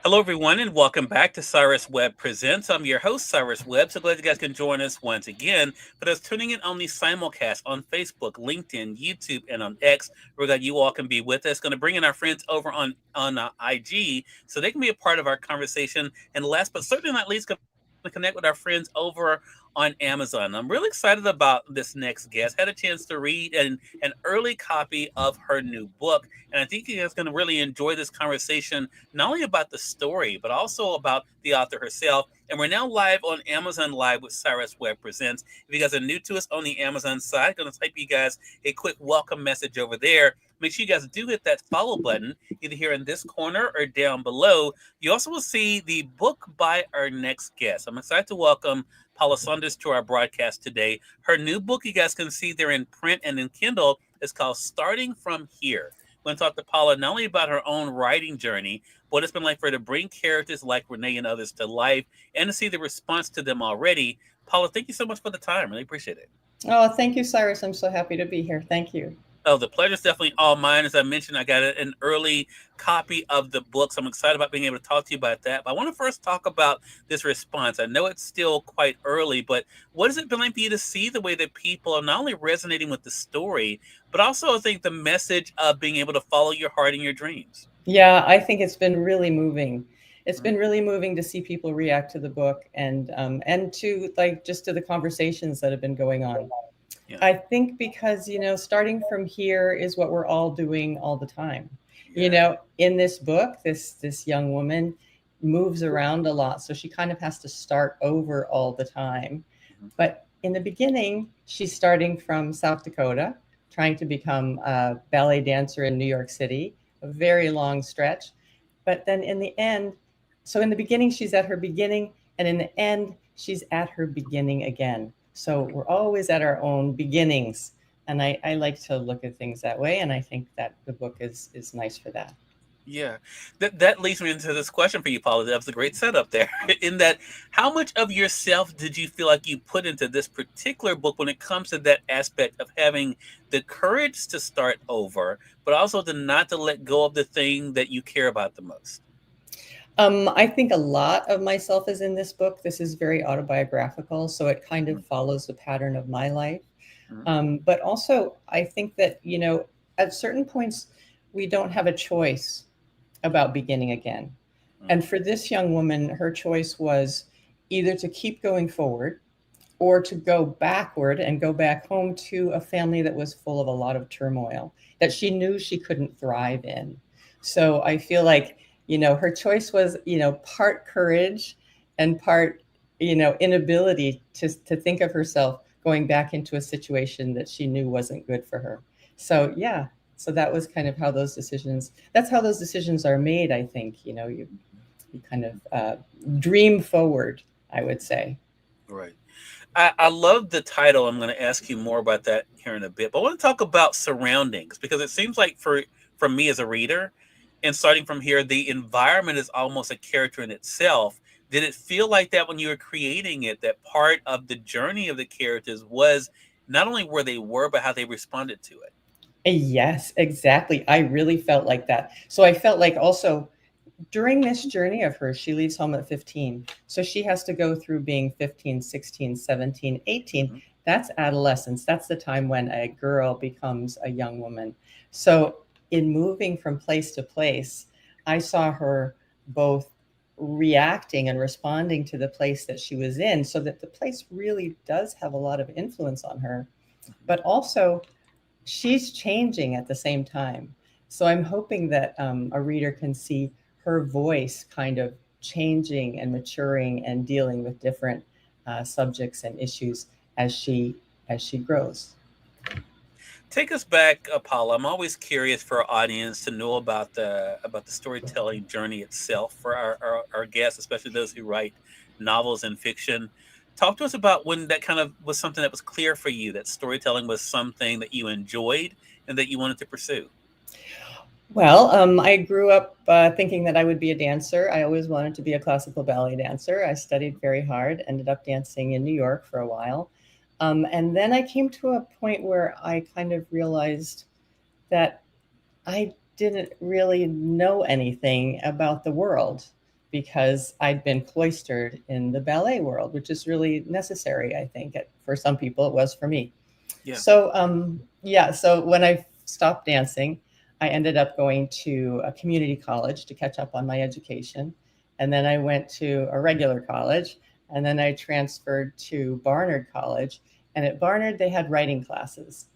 Hello, everyone, and welcome back to Cyrus Webb Presents. I'm your host, Cyrus Webb. So glad you guys can join us once again. For those tuning in on the simulcast on Facebook, LinkedIn, YouTube, and on X, we're glad you all can be with us. Going to bring in our friends over on IG so they can be a part of our conversation. And last but certainly not least, going to connect with our friends over on Amazon. I'm really excited about this next guest. Had a chance to read an early copy of her new book, and I think you guys are going to really enjoy this conversation not only about the story, but also about the author herself. And we're now live on Amazon Live with Cyrus Webb Presents. If you guys are new to us on the Amazon side, I'm going to type you guys a quick welcome message over there. Make sure you guys do hit that follow button, either here in this corner or down below. You also will see the book by our next guest. I'm excited to welcome Paula Saunders to our broadcast today. Her new book, you guys can see there in print and in Kindle, is called Starting From Here. We're going to talk to Paula not only about her own writing journey, what it's been like for her to bring characters like Renee and others to life, and to see the response to them already. Paula, thank you so much for the time. Really appreciate it. Oh, thank you, Cyrus. I'm so happy to be here. Thank you. Oh, the pleasure's definitely all mine. As I mentioned, I got an early copy of the book, so I'm excited about being able to talk to you about that. But I want to first talk about this response. I know it's still quite early, but what has it been like for you to see the way that people are not only resonating with the story, but also I think the message of being able to follow your heart and your dreams? Yeah, I think it's been really moving. It's Mm. been really moving to see people react to the book and to like just to the conversations that have been going on. Yeah, I think because, starting from here is what we're all doing all the time. yeah, In this book, this young woman moves around a lot, so she kind of has to start over all the time. mhm, But in the beginning, she's starting from South Dakota, trying to become a ballet dancer in New York City, a very long stretch. But then in the end, so in the beginning, she's at her beginning, and in the end, she's at her beginning again. So we're always at our own beginnings. And I like to look at things that way. And I think that the book is nice for that. yeah. That leads me into this question for you, Paula. That was a great setup there. In that, how much of yourself did you feel like you put into this particular book when it comes to that aspect of having the courage to start over, but also to not to let go of the thing that you care about the most? I think a lot of myself is in this book. This is very autobiographical, so it kind of Mhm, follows the pattern of my life. mhm, But also, I think that, at certain points, we don't have a choice about beginning again. mhm, And for this young woman, her choice was either to keep going forward or to go backward and go back home to a family that was full of a lot of turmoil that she knew she couldn't thrive in. So I feel like, her choice was, part courage and part, inability to think of herself going back into a situation that she knew wasn't good for her. So, yeah. So that was kind of that's how those decisions are made, I think. You kind of dream forward, I would say. right. I love the title. I'm going to ask you more about that here in a bit. But I want to talk about surroundings because it seems like for me as a reader, and starting from here, the environment is almost a character in itself. Did it feel like that when you were creating it? That part of the journey of the characters was not only where they were, but how they responded to it. Yes, exactly. I really felt like that. So I felt like also during this journey of hers, she leaves home at 15. So she has to go through being 15, 16, 17, 18. Hmm. That's adolescence. That's the time when a girl becomes a young woman. So in moving from place to place, I saw her both reacting and responding to the place that she was in, so that the place really does have a lot of influence on her, but also she's changing at the same time. So I'm hoping that a reader can see her voice kind of changing and maturing and dealing with different subjects and issues as she grows. Take us back, Paula. I'm always curious for our audience to know about the storytelling journey itself for our guests, especially those who write novels and fiction. Talk to us about when that kind of was something that was clear for you, that storytelling was something that you enjoyed and that you wanted to pursue. Well, I grew up thinking that I would be a dancer. I always wanted to be a classical ballet dancer. I studied very hard, ended up dancing in New York for a while. And then I came to a point where I kind of realized that I didn't really know anything about the world. because I'd been cloistered in the ballet world, which is really necessary, I think. For some people, it was for me. Yeah. So, yeah, so when I stopped dancing, I ended up going to a community college to catch up on my education. And then I went to a regular college, and then I transferred to Barnard College. And at Barnard, they had writing classes.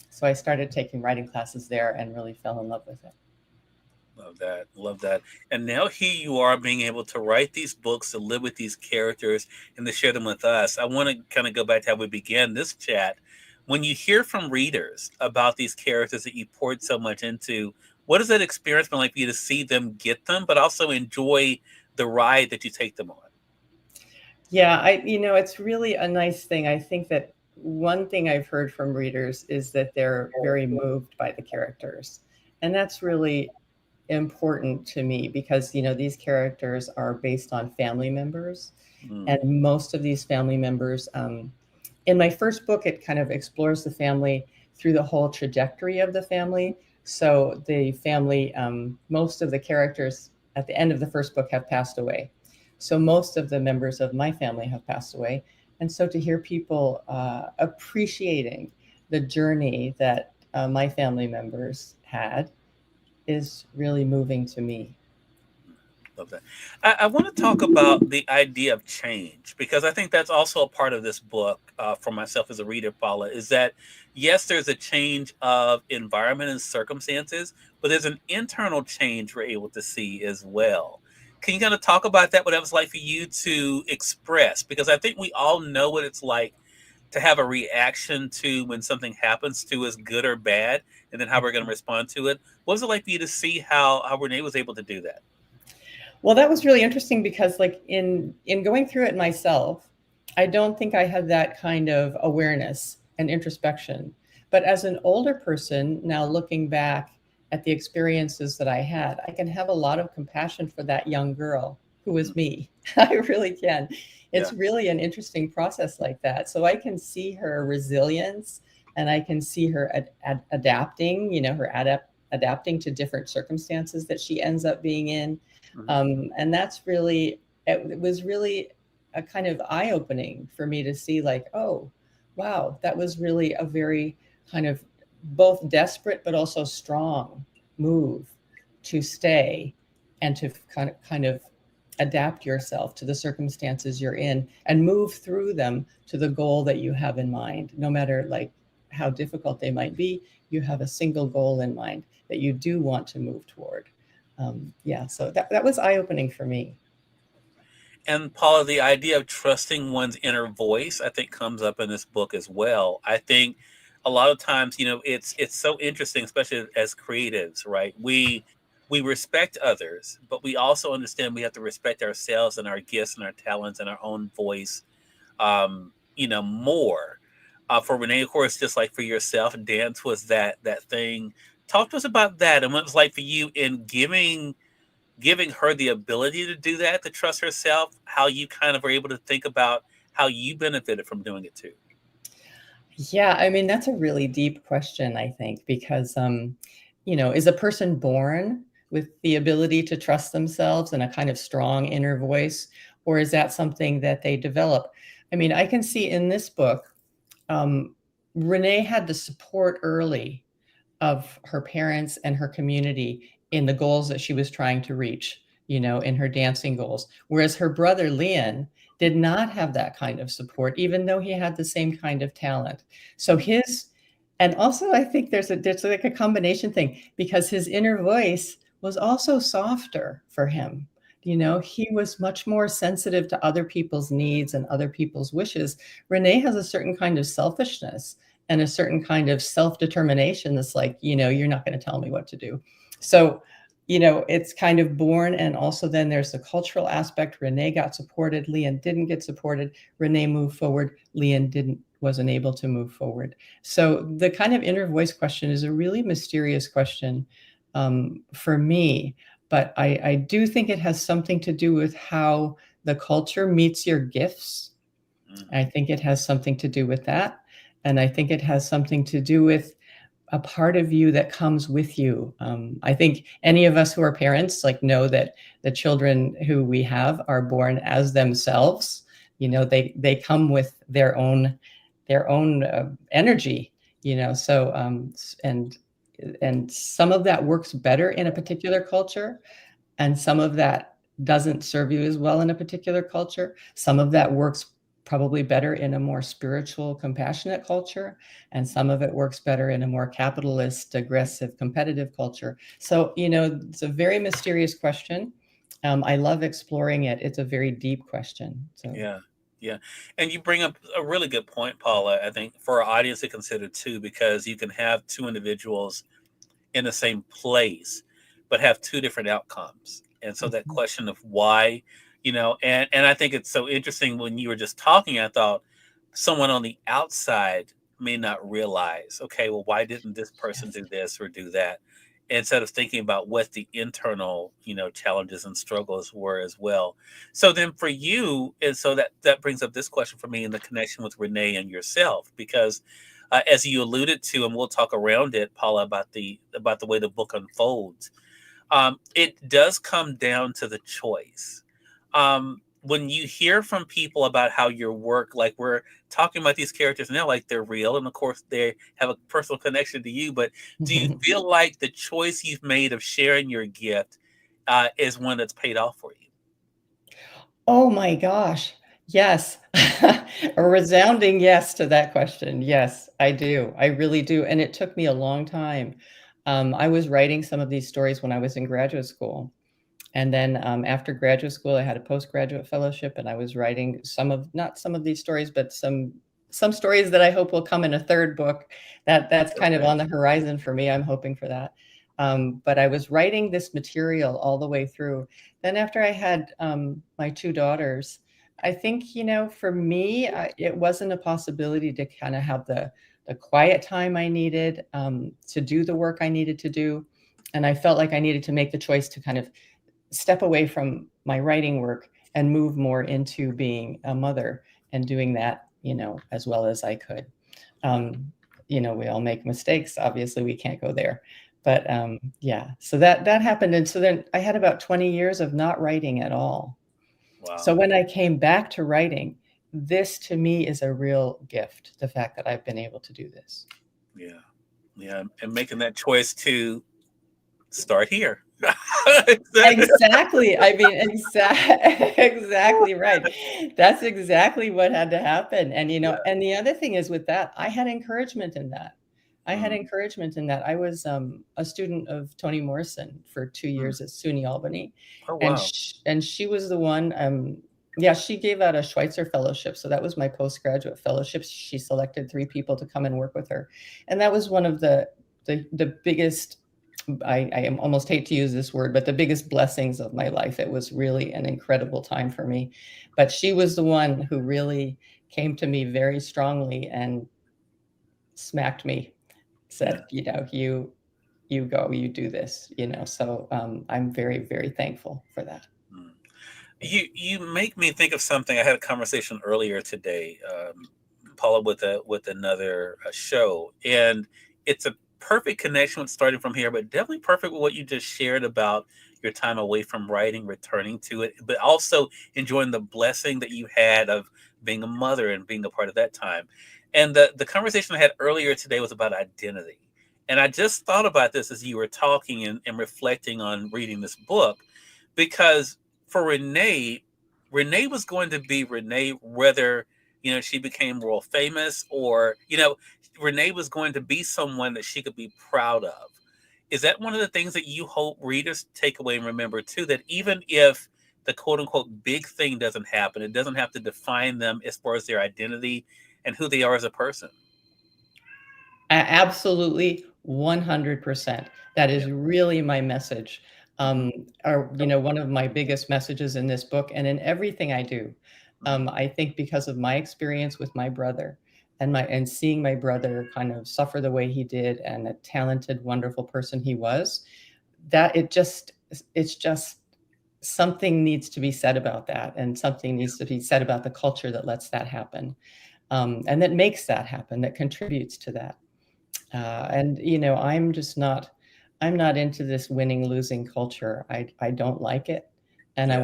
So I started taking writing classes there and really fell in love with it. Love that. Love that. And now here you are being able to write these books, to live with these characters, and to share them with us. I want to kind of go back to how we began this chat. When you hear from readers about these characters that you poured so much into, what has that experience been like for you to see them get them, but also enjoy the ride that you take them on? Yeah, it's really a nice thing. I think that one thing I've heard from readers is that they're very moved by the characters. And that's really important to me because, these characters are based on family members. Mm. And most of these family members, in my first book, it kind of explores the family through the whole trajectory of the family. So the family, most of the characters at the end of the first book have passed away. So most of the members of my family have passed away. And so to hear people appreciating the journey that my family members had is really moving to me. Love that. I want to talk about the idea of change because I think that's also a part of this book for myself as a reader, Paula, is that yes, there's a change of environment and circumstances, but there's an internal change we're able to see as well. Can you kind of talk about that, what that was like for you to express? Because I think we all know what it's like to have a reaction to when something happens to us, good or bad, and then how we're going to respond to it. What was it like for you to see how Renee was able to do that? Well, that was really interesting because like in going through it myself, I don't think I had that kind of awareness and introspection. But as an older person, now looking back at the experiences that I had, I can have a lot of compassion for that young girl who was me. I really can. Yeah. It's really an interesting process like that. So I can see her resilience and I can see her adapting, adapting to different circumstances that she ends up being in. And it was really a kind of eye opening for me to see like, oh, wow, that was really a very kind of both desperate but also strong move to stay and to kind of adapt yourself to the circumstances you're in and move through them to the goal that you have in mind. No matter like how difficult they might be, you have a single goal in mind that you do want to move toward. So that was eye-opening for me. And Paula, the idea of trusting one's inner voice, I think, comes up in this book as well. I think a lot of times, it's so interesting, especially as creatives, right? We respect others, but we also understand we have to respect ourselves and our gifts and our talents and our own voice, more. For Renee, of course, just like for yourself, dance was that thing. Talk to us about that and what it was like for you in giving her the ability to do that, to trust herself, how you kind of were able to think about how you benefited from doing it too. Yeah, I mean, that's a really deep question, I think, because, is a person born with the ability to trust themselves and a kind of strong inner voice, or is that something that they develop? I mean, I can see in this book, um, Renee had the support early of her parents and her community in the goals that she was trying to reach, in her dancing goals. Whereas her brother Leon did not have that kind of support, even though he had the same kind of talent. So and also I think there's like a combination thing because his inner voice was also softer for him. He was much more sensitive to other people's needs and other people's wishes. Renee has a certain kind of selfishness and a certain kind of self-determination that's like, you're not going to tell me what to do. So, it's kind of born. And also then there's the cultural aspect. Renee got supported. Leon didn't get supported. Renee moved forward. Leon wasn't able to move forward. So the kind of inner voice question is a really mysterious question for me. But I do think it has something to do with how the culture meets your gifts. I think it has something to do with that. And I think it has something to do with a part of you that comes with you. I think any of us who are parents like know that the children who we have are born as themselves. You know, they come with their own energy. You know, so and some of that works better in a particular culture, and some of that doesn't serve you as well in a particular culture. Some of that works probably better in a more spiritual, compassionate culture, and some of it works better in a more capitalist, aggressive, competitive culture. So, you know, it's a very mysterious question. I love exploring it. It's a very deep question. So, Yeah. Yeah. And you bring up a really good point, Paula, I think for our audience to consider too, because you can have two individuals in the same place, but have two different outcomes. And so that mhm. question of why, and I think it's so interesting when you were just talking, I thought someone on the outside may not realize, okay, well, why didn't this person Yes. do this or do that? Instead of thinking about what the internal, challenges and struggles were as well. So then for you, and so that brings up this question for me in the connection with Renee and yourself, because as you alluded to, and we'll talk around it, Paula, about the way the book unfolds. It does come down to the choice. When you hear from people about how your work, like we're talking about these characters now, like they're real, and of course they have a personal connection to you. But do you feel like the choice you've made of sharing your gift is one that's paid off for you? Oh my gosh. Yes. A resounding yes to that question. Yes, I do. I really do. And it took me a long time. I was writing some of these stories when I was in graduate school. And then after graduate school, I had a postgraduate fellowship, and I was writing not some of these stories, but some stories that I hope will come in a third book. That's kind of Okay. on the horizon for me. I'm hoping for that. But I was writing this material all the way through. Then after I had my two daughters, I think, you know, for me, it wasn't a possibility to kind of have the quiet time I needed to do the work I needed to do. And I felt like I needed to make the choice to kind of step away from my writing work and move more into being a mother and doing that, you know, as well as I could. Um, you know, we all make mistakes. Obviously, we can't go there. But yeah, so that happened. And so then I had about 20 years of not writing at all. So Wow. when I came back to writing, this to me is a real gift, the fact that I've been able to do this. Yeah. Yeah. And making that choice to start here. Exactly. Exactly. I mean, exactly right. That's exactly what had to happen. And, you know, Yeah. and the other thing is with that, I had encouragement in that. I had Mm, encouragement in that. I was a student of Toni Morrison for 2 mm. years at SUNY Albany, Oh and wow. she was the one. Yeah, she gave out a Schweitzer fellowship, so that was my postgraduate fellowship. She selected 3 people to come and work with her, and that was one of the biggest. I almost hate to use this word, but the biggest blessings of my life. It was really an incredible time for me. But she was the one who really came to me very strongly and smacked me, Yeah. said, you know, you go, you do this, you know. So I'm very, very thankful for that. Mm. You make me think of something. I had a conversation earlier today, Paula, with another show, and it's a perfect connection with starting from here, but definitely perfect with what you just shared about your time away from writing, returning to it, but also enjoying the blessing that you had of being a mother and being a part of that time. And the conversation I had earlier today was about identity. And I just thought about this as you were talking and reflecting on reading this book, because for Renee, Renee was going to be Renee, whether she became world famous, or Renee was going to be someone that she could be proud of. Is that one of the things that you hope readers take away and remember too? That even if the quote unquote big thing doesn't happen, it doesn't have to define them as far as their identity and who they are as a person. Absolutely, 100%. That Yeah. is really my message. Hmm. Or, you know, one of my biggest messages in this book and in everything I do. Hmm. I think because of my experience with my brother and seeing my brother kind of suffer the way he did and a talented, wonderful person he was, that it's just something needs to be said about that, and something needs to be said about the culture that lets that happen, and that makes that happen, that contributes to that. And I'm not into this winning losing culture. I don't like it, and Yeah. I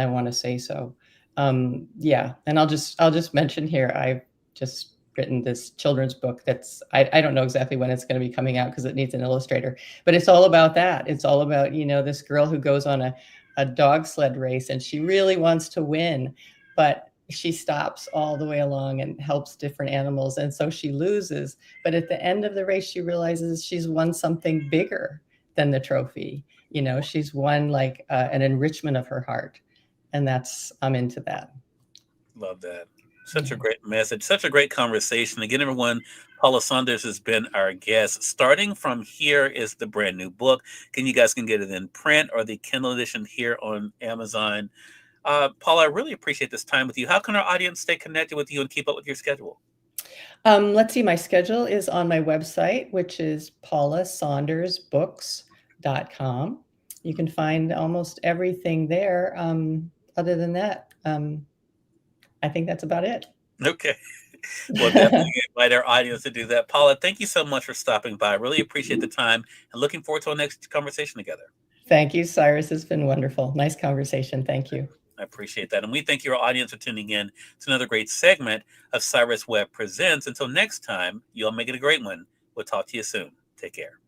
want to say so. Yeah, and I'll just mention here, I've just written this children's book that's I don't know exactly when it's going to be coming out because it needs an illustrator, but it's all about that. It's all about this girl who goes on a dog sled race and she really wants to win, but she stops all the way along and helps different animals, and so she loses, but at the end of the race, she realizes she's won something bigger than the trophy. She's won like an enrichment of her heart. And I'm into that. Love that. Such a Yeah. great message. Such a great conversation. Again, everyone, Paula Saunders has been our guest. Starting from Here is the brand new book. You guys can get it in print or the Kindle edition here on Amazon. Paula, I really appreciate this time with you. How can our audience stay connected with you and keep up with your schedule? Let's see, my schedule is on my website, which is paulasaundersbooks.com. You can find almost everything there. Other than that, I think that's about it. Okay. We'll definitely invite our audience to do that. Paula, thank you so much for stopping by. I really appreciate the time and looking forward to our next conversation together. Thank you, Cyrus. It's been wonderful. Nice conversation. Thank you. I appreciate that. And we thank your audience for tuning in to another great segment of Cyrus Webb Presents. Until next time, you all make it a great one. We'll talk to you soon. Take care.